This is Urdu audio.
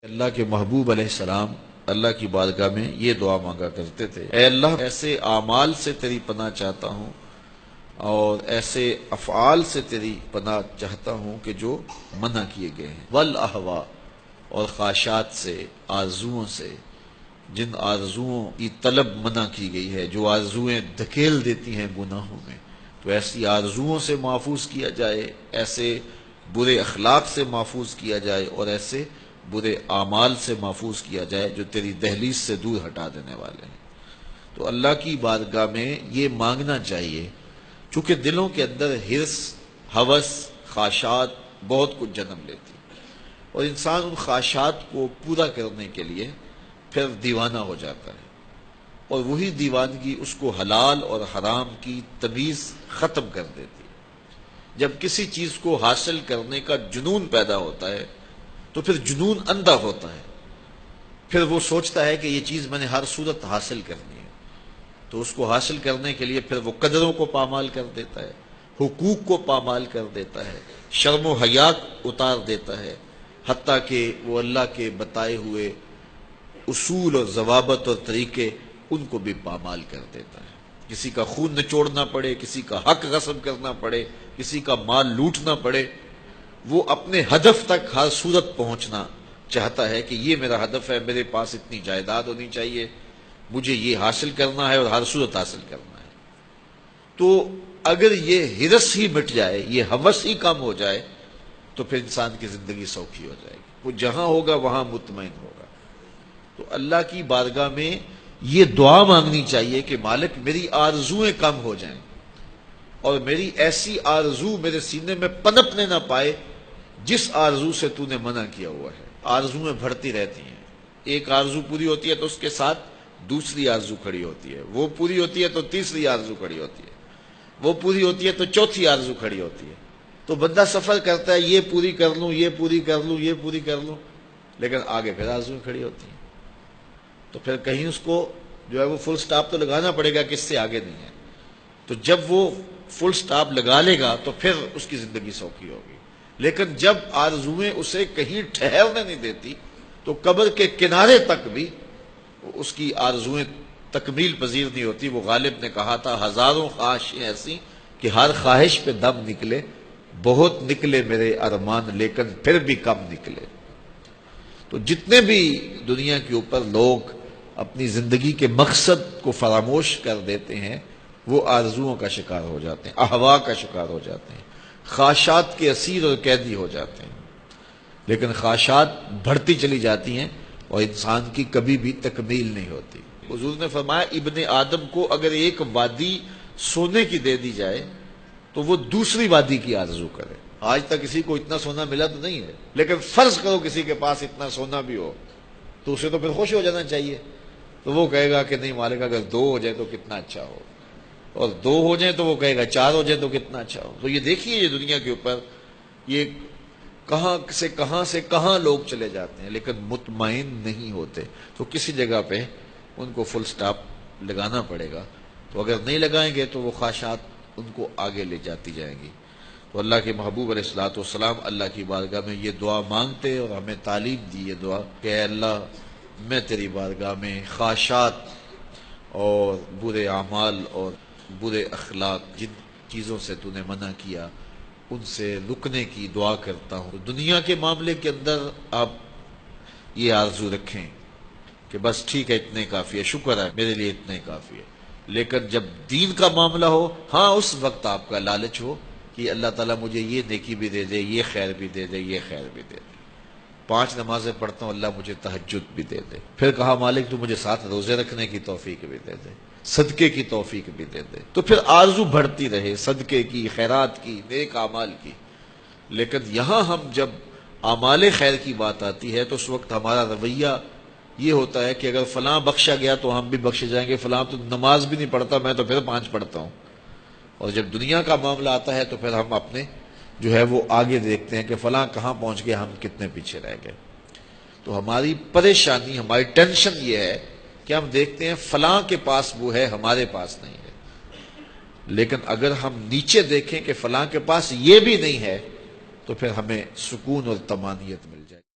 اللہ کے محبوب علیہ السلام اللہ کی بارگاہ میں یہ دعا مانگا کرتے تھے، اے اللہ ایسے اعمال سے تیری پناہ چاہتا ہوں اور ایسے افعال سے تیری پناہ چاہتا ہوں کہ جو منع کیے گئے ہیں، والاہوا اور خواہشات سے، آرزوؤں سے، جن آرزوؤں کی طلب منع کی گئی ہے، جو آرزوئیں دھکیل دیتی ہیں گناہوں میں، تو ایسی آرزوؤں سے محفوظ کیا جائے، ایسے برے اخلاق سے محفوظ کیا جائے اور ایسے برے اعمال سے محفوظ کیا جائے جو تیری دہلیز سے دور ہٹا دینے والے ہیں۔ تو اللہ کی بارگاہ میں یہ مانگنا چاہیے، چونکہ دلوں کے اندر حرص، ہوس، خواہشات بہت کچھ جنم لیتی ہے اور انسان ان خواہشات کو پورا کرنے کے لیے پھر دیوانہ ہو جاتا ہے، اور وہی دیوانگی اس کو حلال اور حرام کی تمیز ختم کر دیتی ہے۔ جب کسی چیز کو حاصل کرنے کا جنون پیدا ہوتا ہے تو پھر جنون اندھا ہوتا ہے، پھر وہ سوچتا ہے کہ یہ چیز میں نے ہر صورت حاصل کرنی ہے، تو اس کو حاصل کرنے کے لیے پھر وہ قدروں کو پامال کر دیتا ہے، حقوق کو پامال کر دیتا ہے، شرم و حیا اتار دیتا ہے، حتیٰ کہ وہ اللہ کے بتائے ہوئے اصول اور ضوابط اور طریقے ان کو بھی پامال کر دیتا ہے۔ کسی کا خون نچوڑنا پڑے، کسی کا حق غصب کرنا پڑے، کسی کا مال لوٹنا پڑے، وہ اپنے ہدف تک ہر صورت پہنچنا چاہتا ہے کہ یہ میرا ہدف ہے، میرے پاس اتنی جائیداد ہونی چاہیے، مجھے یہ حاصل کرنا ہے اور ہر صورت حاصل کرنا ہے۔ تو اگر یہ حرص ہی مٹ جائے، یہ ہوس ہی کم ہو جائے، تو پھر انسان کی زندگی سوکھی ہو جائے گی، وہ جہاں ہوگا وہاں مطمئن ہوگا۔ تو اللہ کی بارگاہ میں یہ دعا مانگنی چاہیے کہ مالک میری آرزوئیں کم ہو جائیں اور میری ایسی آرزو میرے سینے میں پنپنے نہ پائے جس آرزو سے تو نے منع کیا ہوا ہے۔ آرزویں بڑھتی رہتی ہیں، ایک آرزو پوری ہوتی ہے تو اس کے ساتھ دوسری آرزو کھڑی ہوتی ہے، وہ پوری ہوتی ہے تو تیسری آرزو کھڑی ہوتی ہے، وہ پوری ہوتی ہے تو چوتھی آرزو کھڑی ہوتی ہے۔ تو بندہ سفر کرتا ہے، یہ پوری کر لوں، یہ پوری کر لوں، یہ پوری کر لوں، لیکن آگے پھر آرزویں کھڑی ہوتی ہیں، تو پھر کہیں اس کو جو ہے وہ فل سٹاپ تو لگانا پڑے گا کہ اس سے آگے نہیں ہے۔ تو جب وہ فل سٹاپ لگا لے گا تو پھر اس کی زندگی سوکھی ہوگی، لیکن جب آرزویں اسے کہیں ٹھہرنے نہیں دیتی تو قبر کے کنارے تک بھی اس کی آرزویں تکمیل پذیر نہیں ہوتی۔ وہ غالب نے کہا تھا، ہزاروں خواہشیں ایسی کہ ہر خواہش پہ دم نکلے، بہت نکلے میرے ارمان لیکن پھر بھی کم نکلے۔ تو جتنے بھی دنیا کے اوپر لوگ اپنی زندگی کے مقصد کو فراموش کر دیتے ہیں، وہ آرزوؤں کا شکار ہو جاتے ہیں، اہوا کا شکار ہو جاتے ہیں، خواہشات کے اسیر اور قیدی ہو جاتے ہیں۔ لیکن خواہشات بڑھتی چلی جاتی ہیں اور انسان کی کبھی بھی تکمیل نہیں ہوتی۔ حضور نے فرمایا، ابن آدم کو اگر ایک وادی سونے کی دے دی جائے تو وہ دوسری وادی کی آرزو کرے۔ آج تک کسی کو اتنا سونا ملا تو نہیں ہے، لیکن فرض کرو کسی کے پاس اتنا سونا بھی ہو تو اسے تو پھر خوش ہو جانا چاہیے، تو وہ کہے گا کہ نہیں مالک، اگر 2 ہو جائے تو کتنا اچھا ہو، اور 2 ہو جائیں تو وہ کہے گا 4 ہو جائے تو کتنا اچھا ہو۔ تو یہ دیکھیے، یہ دنیا کے اوپر یہ کہاں سے کہاں لوگ چلے جاتے ہیں لیکن مطمئن نہیں ہوتے۔ تو کسی جگہ پہ ان کو فل سٹاپ لگانا پڑے گا، تو اگر نہیں لگائیں گے تو وہ خواہشات ان کو آگے لے جاتی جائیں گی۔ تو اللہ کے محبوب علیہ الصلوۃ والسلام اللہ کی بارگاہ میں یہ دعا مانگتے اور ہمیں تعلیم دی یہ دعا کہ اے اللہ، میں تیری بارگاہ میں خواہشات اور برے اعمال اور برے اخلاق، جن چیزوں سے تو نے منع کیا، ان سے رکنے کی دعا کرتا ہوں۔ دنیا کے معاملے کے اندر آپ یہ آرزو رکھیں کہ بس ٹھیک ہے، اتنے کافی ہے، شکر ہے میرے لیے اتنے کافی ہے، لیکن جب دین کا معاملہ ہو، ہاں اس وقت آپ کا لالچ ہو کہ اللہ تعالیٰ مجھے یہ نیکی بھی دے دے، یہ خیر بھی دے دے، یہ خیر بھی دے دے، 5 نمازیں پڑھتا ہوں، اللہ مجھے تہجد بھی دے دے۔ پھر کہا مالک تو مجھے 7 روزے رکھنے کی توفیق بھی دے دے، صدقے کی توفیق بھی دے دے، تو پھر آرزو بڑھتی رہے صدقے کی، خیرات کی، نیک اعمال کی۔ لیکن یہاں ہم جب اعمال خیر کی بات آتی ہے تو اس وقت ہمارا رویہ یہ ہوتا ہے کہ اگر فلاں بخشا گیا تو ہم بھی بخشے جائیں گے، فلاں تو نماز بھی نہیں پڑھتا، میں تو پھر 5 پڑھتا ہوں۔ اور جب دنیا کا معاملہ آتا ہے تو پھر ہم اپنے جو ہے وہ آگے دیکھتے ہیں کہ فلاں کہاں پہنچ گئے، ہم کتنے پیچھے رہ گئے۔ تو ہماری پریشانی، ہماری ٹینشن یہ ہے کہ ہم دیکھتے ہیں فلاں کے پاس وہ ہے، ہمارے پاس نہیں ہے۔ لیکن اگر ہم نیچے دیکھیں کہ فلاں کے پاس یہ بھی نہیں ہے تو پھر ہمیں سکون اور طمانینت مل جائے۔